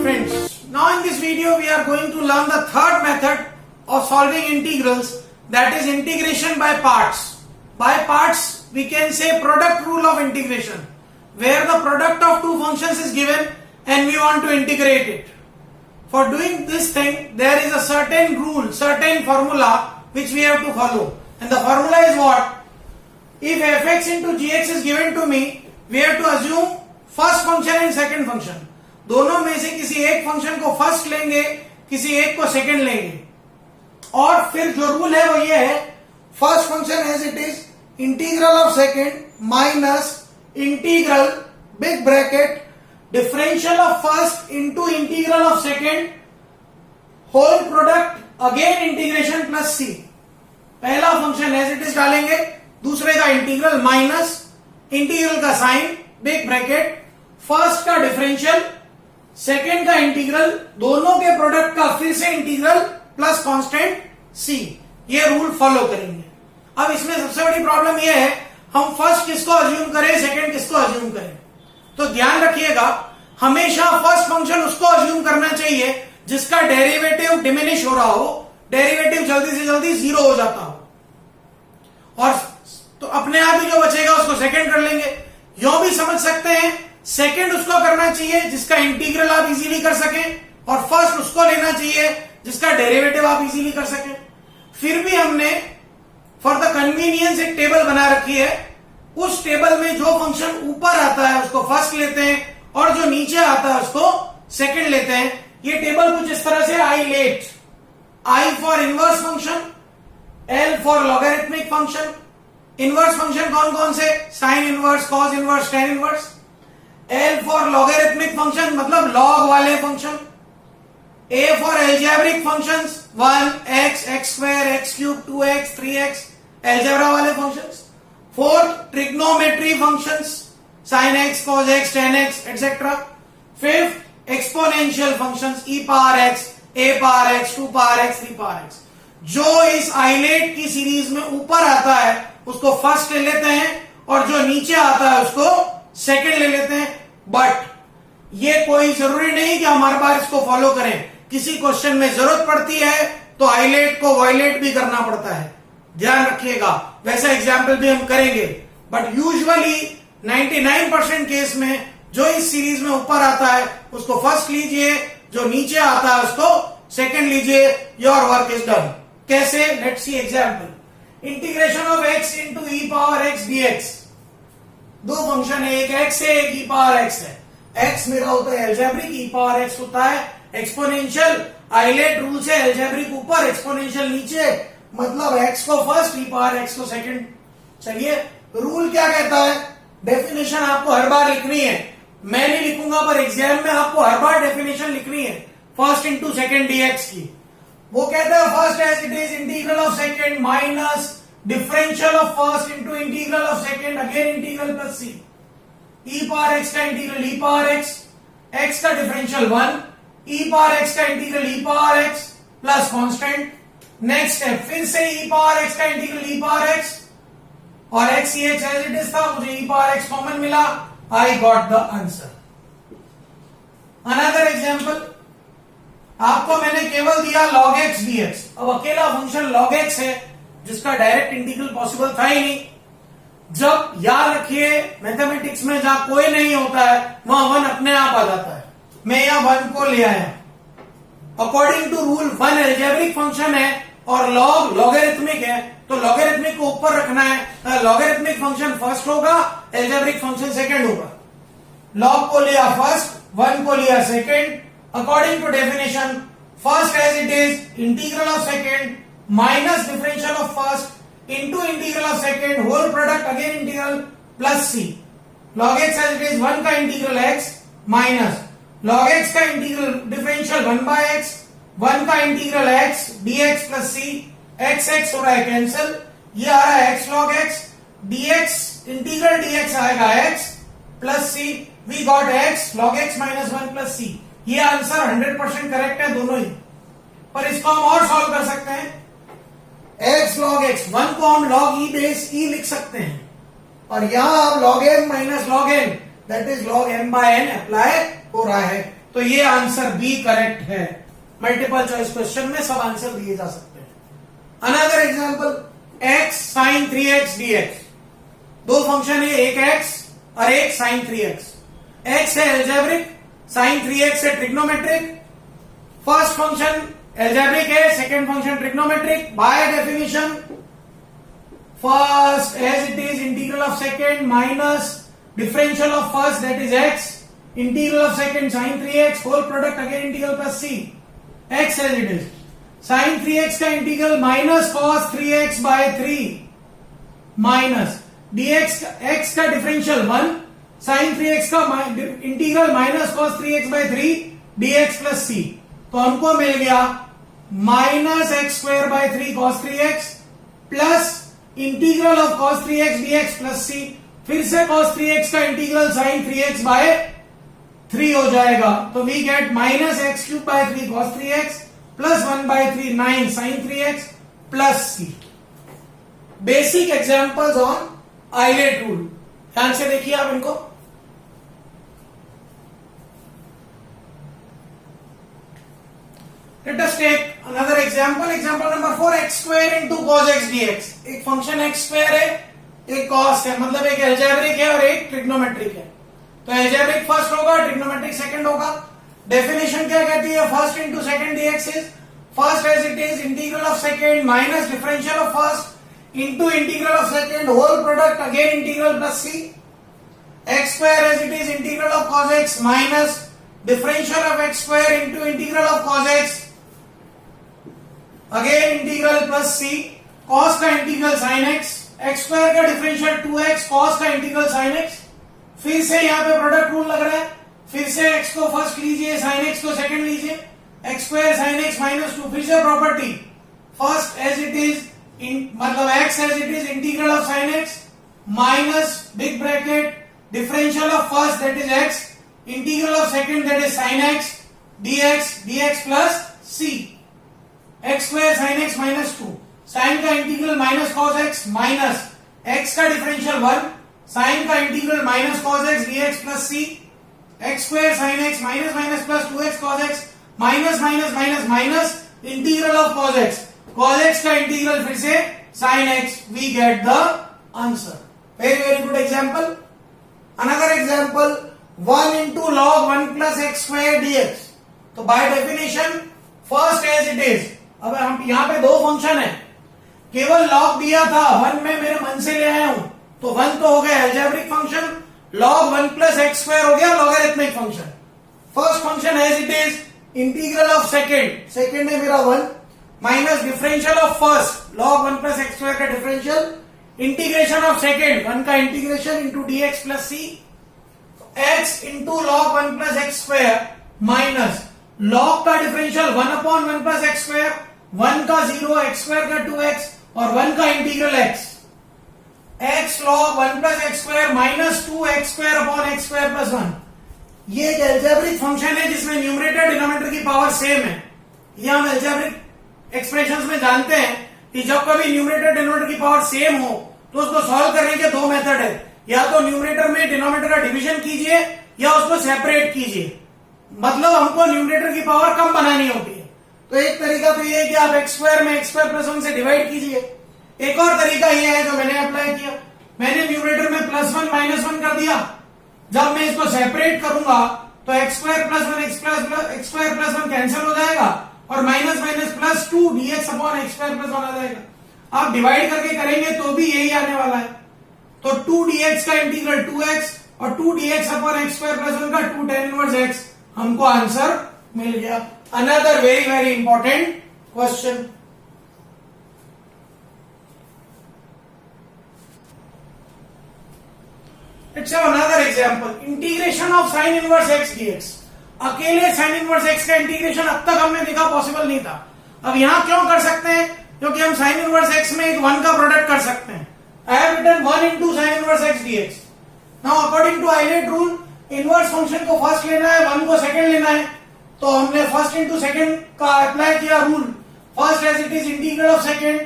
friends, now in this video we are going to learn the third method of solving integrals, that is integration by parts. By parts we can say product rule of integration, where the product of two functions is given and we want to integrate it. For doing this thing there is a certain rule, certain formula which we have to follow, and the formula is what? If fx into gx is given to me, we have to assume first function and second function. दोनों में से किसी एक function को first लेंगे, किसी एक को सेकंड लेंगे, और फिर जो रूल है वो ये है, first function as it is integral of second minus integral big bracket differential of first into integral of second whole product again integration plus C. पहला फंक्शन एज इट इज डालेंगे, दूसरे का इंटीग्रल माइनस इंटीग्रल का sign big bracket first का differential second का integral, दोनों के product का फिर से इंटीग्रल प्लस कांस्टेंट सी. ये रूल फॉलो करेंगे. अब इसमें सबसे बड़ी प्रॉब्लम ये है, हम फर्स्ट किसको अज्यूम करें, सेकेंड किसको अज्यूम करें. तो ध्यान रखिएगा, हमेशा फर्स्ट फंक्शन उसको अज्यूम करना चाहिए जिसका डेरिवेटिव डिमिनिश हो रहा हो, डेरिवेटिव जल्दी से जल्दी जीरो हो जाता हो, और तो अपने आप ही जो बचेगा उसको सेकेंड कर लेंगे. यो भी समझ सकते हैं, सेकेंड उसको करना चाहिए जिसका इंटीग्रल आप इजीली कर सकें, और फर्स्ट उसको लेना चाहिए जिसका डेरिवेटिव आप इजीली कर सकें. फिर भी हमने फॉर द कन्वीनियंस एक टेबल बना रखी है. उस टेबल में जो फंक्शन ऊपर आता है उसको फर्स्ट लेते हैं, और जो नीचे आता है उसको सेकेंड लेते हैं. ये टेबल कुछ इस तरह से ILATE, I for inverse function, L for logarithmic function. Inverse function कौन कौन से? Sine inverse, cos inverse, tan inverse. L for logarithmic function मतलब लॉग वाले फंक्शन. A for algebraic functions 1 x, x square, x cube, 2x, 3x algebra वाले functions. Fourth trigonometry functions, sine x, cos x, tan x etcetera. Fifth exponential functions, e power x, a power x, 2 power x, 3 power x. जो इस islet की series में ऊपर आता है उसको first ले लेते हैं, और जो नीचे आता है उसको सेकंड ले लेते हैं. बट ये कोई जरूरी नहीं कि हम हर बार इसको फॉलो करें. किसी क्वेश्चन में जरूरत पड़ती है तो आइलेट को वायलेट भी करना पड़ता है, ध्यान रखिएगा. वैसा एग्जाम्पल भी हम करेंगे, बट यूजुअली 99% केस में जो इस सीरीज में ऊपर आता है उसको फर्स्ट लीजिए, जो नीचे आता है उसको सेकंड लीजिए. Your work is done. कैसे? Let's see example. Integration of x into e power x dx. दो फंक्शन है, एक x है, एक e पावर x है. x मेरा होता है एल्जेब्रिक, e पावर x होता है एक्सपोनेंशियल. आइलेट रूल से एल्जेब्रिक ऊपर, एक्सपोनेंशियल नीचे, मतलब x को फर्स्ट, e पावर x को सेकंड. चलिए, रूल क्या कहता है? डेफिनेशन आपको हर बार लिखनी है. मैं नहीं लिखूंगा पर एग्जाम में आपको हर बार डेफिनेशन लिखनी है फर्स्ट इंटू सेकेंड dx की. वो कहता है first as it is integral of second minus differential of first into integral of second again integral plus C. E power x का इंटीग्रल ई पावर एक्स का differential 1, e power x का integral e power x plus constant. Next step, फिर से e power x का integral e power x, और x e x as it is था, मुझे e power x common मिला. I got the answer. Another example, आपको मैंने केवल दिया log x dx. अब अकेला फंक्शन log x है जिसका डायरेक्ट इंटीग्रल पॉसिबल था ही नहीं. जब याद रखिए, मैथमेटिक्स में जहां कोई नहीं होता है वहां 1 अपने आप आ जाता है. मैं यहां 1 को ले आया. According to rule 1 algebraic function है और log लॉगरिथमिक है, तो लॉगरिथमिक को ऊपर रखना है. लॉगरिथमिक फंक्शन फर्स्ट होगा, एल्जेब्रिक फंक्शन सेकंड होगा. log को लिया फर्स्ट, 1 को लिया second. According to definition, first as it is integral of second minus differential of first into integral of second whole product again integral plus c. Log x as it is 1 का integral x minus log x का integral differential 1 by x, 1 का integral x dx plus c. x x हो रहा है cancel, ये आ रहा है x log x dx, integral dx आएगा x plus c. We got x log x minus 1 plus c. ये आंसर 100% करेक्ट है दोनों ही. पर इसको हम और सॉल्व कर सकते हैं. x log x, 1 को हम log e बेस e लिख सकते हैं, और यहां आप log m minus log n that is log m by n apply हो रहा है. तो ये आंसर बी करेक्ट है। मल्टीपल चॉइस क्वेश्चन में सब आंसर दिए जा सकते हैं। Another example x sin 3x dx। दो फंक्शन है, एक x और एक sin 3x। x है एल्जेब्रिक, sin 3x है ट्रिग्नोमेट्रिक। फर्स्ट फंक्शन एल्जेब्रिक है, second function trigonometric. By definition first as it is integral of second minus differential of first that is x integral of second sin 3x whole product again integral plus c x as it is sin 3x का integral minus cos 3x by 3 minus dx x का differential 1 sin 3x का integral minus cos 3x by 3 dx plus c। तो हमको मिल गया minus x square by 3 cos 3x plus integral of cos 3x dx plus c। फिर से cos 3x का integral sin 3x bye 3 हो जाएगा। तो we get minus x cube by 3 cos 3x plus 1 by 3 9 sin 3x प्लस c। Basic examples on ILATE rule, ध्यान से देखिए आप इनको। Let us take another example. Example number 4, x square into cos x dx। एक function x square है, एक cos है, मतलब एक एल्जेब्रिक है और एक ट्रिग्नोमेट्रिक है। तो एल्जेब्रिक फर्स्ट होगा, ट्रिग्नोमेट्रिक सेकंड होगा। डेफिनेशन क्या कहती है? First into second dx is first as it is integral of second minus differential of first into integral of second whole product again integral plus c। x square as it is integral of cos x minus differential of x square into integral of cos x again integral plus c। cos का integral sin x, x square का differential 2x, cos का integral sin x। फिर से यहाँ पे product rule लग रहा है, फिर से x को फर्स्ट लीजिए, sin x को सेकंड लीजिए, x square sin x minus 2। फिर से property first as it is मतलब x as it is integral of sin x माइनस big bracket differential of first that is x integral of second that is sin x dx plus c। x square sin x minus 2, sine का integral minus cos x minus x का differential 1, sine का integral minus cos x dx plus c। x square sin x minus minus plus 2x cos x minus minus minus minus integral of cos x का integral फिर से sin x। We get the answer. Very very good example. Another example 1 into log 1 plus x square dx। तो by definition first as it is, अब हम यहाँ पे दो function है, केवल लॉग दिया था, 1 में मेरे मन से ले आया हूं, तो 1 तो हो गया algebraic function, log 1 plus x square हो गया logarithmic function. First function as it is integral of second है मेरा 1 minus differential of first log 1 plus x square का डिफरेंशियल इंटीग्रेशन ऑफ सेकेंड 1 का integration into dx plus c। x into log 1 plus x square minus log का differential 1 upon 1 plus x square, 1 का 0, x square का 2x और 1 का integral x log 1 plus x square minus 2 x square upon x square plus 1। ये एक algebraic function है जिसमें numerator denominator की पावर सेम है। ये हम एल्जेब्रिक एक्सप्रेशंस में जानते हैं कि जब कभी न्यूमरेटर डिनोमिनेटर की पावर सेम हो तो उसको सॉल्व करने के दो मेथड है, या तो न्यूमरेटर में डिनोमिनेटर का डिवीजन कीजिए या उसको सेपरेट कीजिए, मतलब हमको न्यूमरेटर की पावर कम बनानी होती है। तो एक तरीका तो ये है कि आप एक्स स्क्वायर में एक्स स्क्वायर प्लस 1 से डिवाइड कीजिए। एक और तरीका ये है जो मैंने अप्लाई किया, मैंने न्यूमरेटर में प्लस 1 माइनस 1 कर दिया। जब मैं इसको सेपरेट करूंगा तो x square plus 1 x square plus 1 cancel हो जाएगा और minus minus plus 2 dx upon x square plus 1 आ जाएगा। आप डिवाइड करके करेंगे तो भी यही आने वाला है। तो 2 dx का इंटीग्रल 2x और 2 dx upon x square plus 1 का 2 tan इनवर्स x, हमको आंसर मिल गया। Another very very important question. Let's have another example. Integration of sin inverse x dx। अकेले sin inverse x का इंटीग्रेशन अब तक हमने देखा पॉसिबल नहीं था। अब यहां क्यों कर सकते हैं? क्योंकि हम sin inverse x में एक 1 का प्रोडक्ट कर सकते हैं। I have written 1 into sin inverse x dx। Now according to Eilert rule, inverse function को फर्स्ट लेना है, 1 को सेकंड लेना है, तो हमने फर्स्ट इंटू सेकंड का अप्लाई किया rule. First as it is integral of second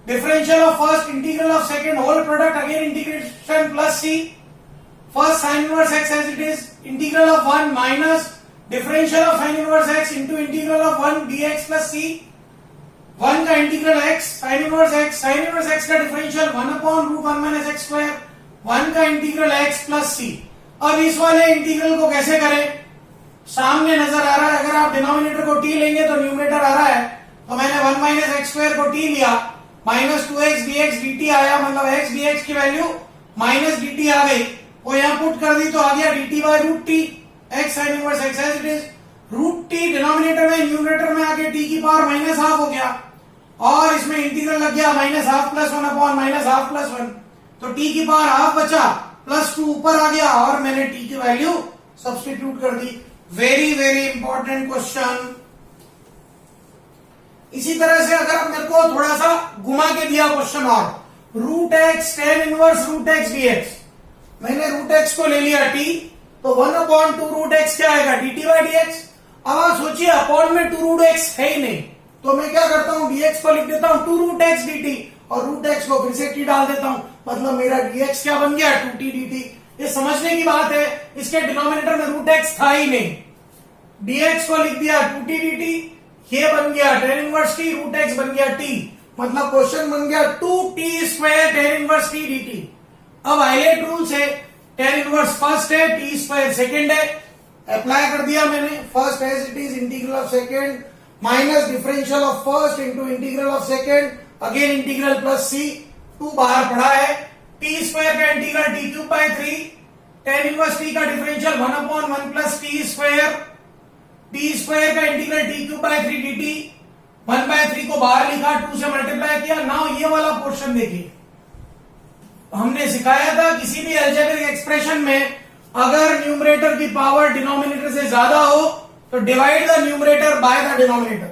differential of first integral of second whole product again integration plus c। फर्स्ट sin इनवर्स x as it is integral of 1 minus differential of sine inverse x into integral of 1 dx plus c, 1 का integral x sine inverse x का differential 1 upon root 1 minus x square, 1 का integral x plus सी। अब इस वाले integral को कैसे करें? सामने नजर आ रहा है, अगर आप डिनोमिनेटर को t लेंगे तो न्यूमरेटर आ रहा है, तो मैंने 1 माइनस एक्स स्क्वायर को t लिया, माइनस 2x dx dt आया, मतलब x dx की वैल्यू माइनस dt आ गई, वो यहां पुट कर दी तो आ गया dt by root t, x sine inverse x as it is, root t denominator में न्यूमरेटर में आके t की पावर माइनस हाफ हो गया, और इसमें इंटीग्रल लग गया minus half plus 1 upon minus half plus 1, तो t की पावर हाफ बचा, प्लस 2 ऊपर आ गया, और मैंने t की वैल्यू सब्स्टिट्यूट कर दी। Very very important question. इसी तरह से अगर मेरे को थोड़ा सा घुमा के दिया क्वेश्चन, और root x tan inverse root x dx, मैंने रूट एक्स को ले लिया t, तो 1 अपॉन 2 रूट एक्स क्या आएगा, dt बाई dx। अब आप सोचिए अपॉन में 2 रूट एक्स है ही नहीं, तो मैं क्या करता हूं, dx को लिख देता हूं 2 रूट एक्स dt, और रूट एक्स को फिर से t डाल देता हूं, मतलब मेरा dx क्या बन गया, 2t dt। ये समझने की बात है, इसके डिनोमिनेटर में रूट एक्स था ही नहीं, dx को लिख दिया 2t dt, ये बन गया tan inverse t, root x बन गया t, मतलब क्वेश्चन बन गया 2t square tan inverse t dt। अब आइलेट रूल से tan इनवर्स फर्स्ट है, t स्क्वायर सेकेंड है, अप्लाई कर दिया मैंने, first as it is integral of second minus differential of first into integral of second, again integral plus c, 2 बाहर पड़ा है, टी स्क्वायर का integral t cube by 3, tan inverse T का differential 1 upon 1 plus t square का integral t cube by 3 dt, 1 by 3 को बाहर लिखा, 2 से मल्टीप्लाई किया। नाउ ये वाला पोर्शन देखिए, हमने सिखाया था किसी भी अलजेब्रिक एक्सप्रेशन में अगर न्यूमरेटर की पावर डिनोमिनेटर से ज्यादा हो तो divide the numerator by the denominator,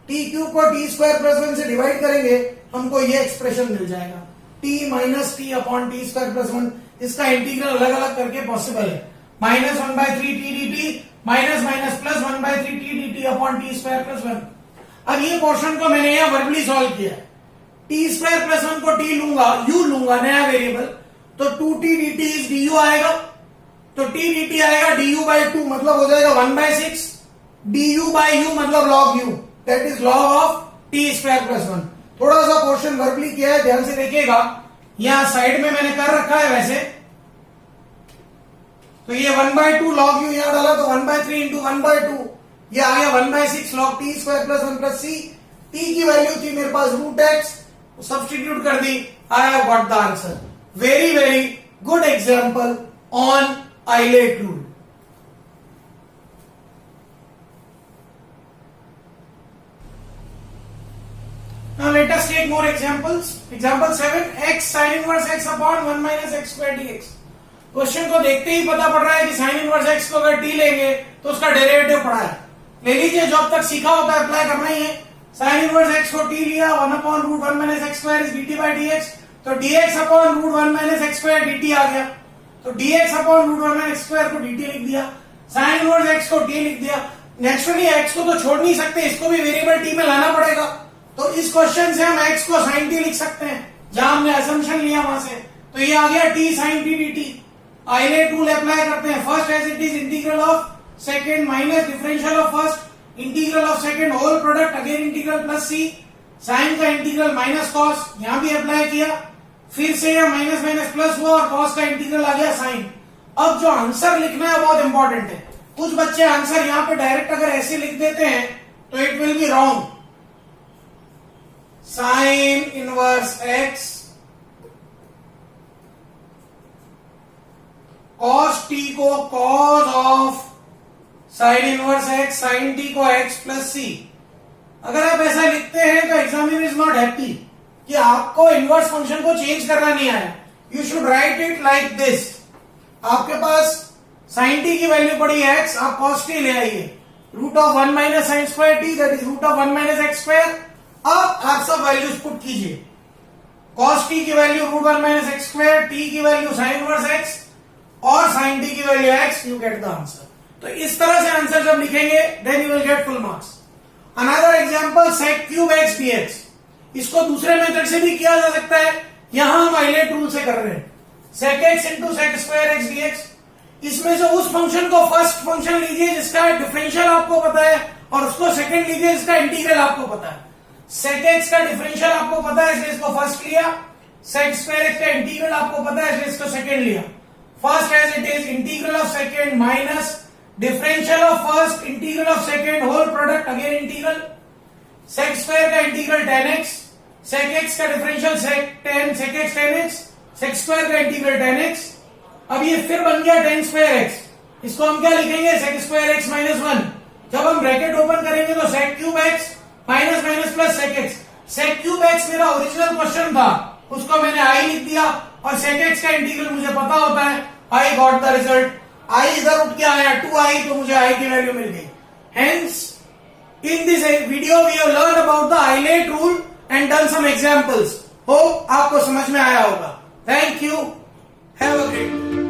t cube को टी स्क्वायर प्लस 1 से डिवाइड करेंगे, हमको ये एक्सप्रेशन मिल जाएगा, t minus t upon t square plus 1, इसका इंटीग्रल अलग अलग करके पॉसिबल है, minus 1 by 3 t d t minus minus plus 1 by 3 t d t upon t square plus 1। अब ये पोर्शन को मैंने यहां वर्बली सॉल्व किया, टी स्क्वायर प्लस 1 को टी लूंगा, यू लूंगा नया वेरिएबल, तो 2t dt इज du आएगा, तो t dt आएगा du बाई 2, मतलब हो जाएगा 1 बाय 6, du बाई u मतलब log u, that is log of t square plus 1। थोड़ा सा पोर्शन वर्बली किया है, ध्यान से देखिएगा, यहां साइड में मैंने कर रखा है वैसे, तो ये 1 बाय 2 log u यहां डाला, तो 1 बाय 3 इंटू 1 बाय 2, ये आ गया 1 बाय 6 log t square plus 1 plus c, t की वैल्यू थी मेरे पास रूट एक्स, सब्स्टिट्यूट कर दी, I have got the answer. Very very good example on ILATE rule. Now let us take more examples. Example 7, x sin inverse x upon 1 minus x square dx। Question को देखते ही पता पड़ रहा है कि sin inverse x को अगर t लेंगे तो उसका डेरिवेटिव पड़ा है, ले लीजिए, जो अब तक सीखा होता है अप्लाई करना ही है। sin inverse x को t लिया, 1 upon root 1 minus x square is dt by dx, तो dx upon root 1 minus x square dt आ गया, तो dx upon root 1 minus x square को dt लिख दिया, sin inverse x को t लिख दिया। नेचुरली x को तो छोड़ नहीं सकते, इसको भी वेरिएबल t में लाना पड़ेगा, तो इस क्वेश्चन से हम x को sin t लिख सकते हैं, जहां हमने असम्पशन लिया वहां से, तो ये आ गया t sin t dt। ILATE rule apply करते हैं, first as it is integral of second minus differential of first integral of second whole product, again integral plus C, sine का इंटीग्रल माइनस कॉस, यहां भी apply किया, फिर से यह minus minus plus हुआ और कॉस का इंटीग्रल आ गया साइन। अब जो आंसर लिखना है बहुत इंपॉर्टेंट है, कुछ बच्चे आंसर यहां पे डायरेक्ट अगर ऐसे लिख देते हैं तो it will be wrong. Sine inverse x cos t को cos of sine inverse x, sine t को एक्स प्लस सी। अगर आप ऐसा लिखते हैं तो एग्जामिनर इज नॉट हैप्पी कि आपको इनवर्स फंक्शन को चेंज करना नहीं आया। You should write it like this, आपके पास साइन टी की वैल्यू पड़ी है एक्स, आप कॉस टी ले आइए, root of 1 minus sine square t that is root of 1 minus x square. अब आप सब वैल्यूज पुट कीजिए, कॉस टी की value root 1 minus x square, t की वैल्यू साइन इनवर्स एक्स और साइन टी की value x, you get the answer. तो इस तरह से आंसर जब लिखेंगे then you will get full marks. Another example sec cube x dx, इसको दूसरे मेथड से भी किया जा सकता है, यहां हम आइलेट रूल से कर रहे हैं। Sec x into sec square x dx, इसमें से उस फंक्शन को फर्स्ट फंक्शन लीजिए जिसका डिफरेंशियल आपको पता है, और उसको सेकंड लीजिए जिसका इंटीग्रल आपको पता है। sec x का डिफरेंशियल आपको पता है इसलिए इसको फर्स्ट लिया, sec स्क्वायर x का इंटीग्रल आपको पता है इसलिए इसको सेकंड लिया। First as it is integral of second minus differential of first integral of second whole product again integral. sec square का इंटीग्रल 10x, sec x का differential sec x 10x, sec square का integral 10x। अब ये फिर बन गया 10 square x, इसको हम क्या लिखेंगे sec स्क्वायर x माइनस 1। जब हम ब्रैकेट ओपन करेंगे तो sec cube x minus minus plus sec x। sec cube x मेरा ओरिजिनल क्वेश्चन था, उसको मैंने i लिख दिया, और sec x का इंटीग्रल मुझे पता होता है, I got the result. i इधर उठ के आया 2i, तो मुझे i की वैल्यू मिल गई। Hence in this video we have learned about the Eilert rule and done some examples. Hope आपको समझ में आया होगा। Thank you. Have a great day.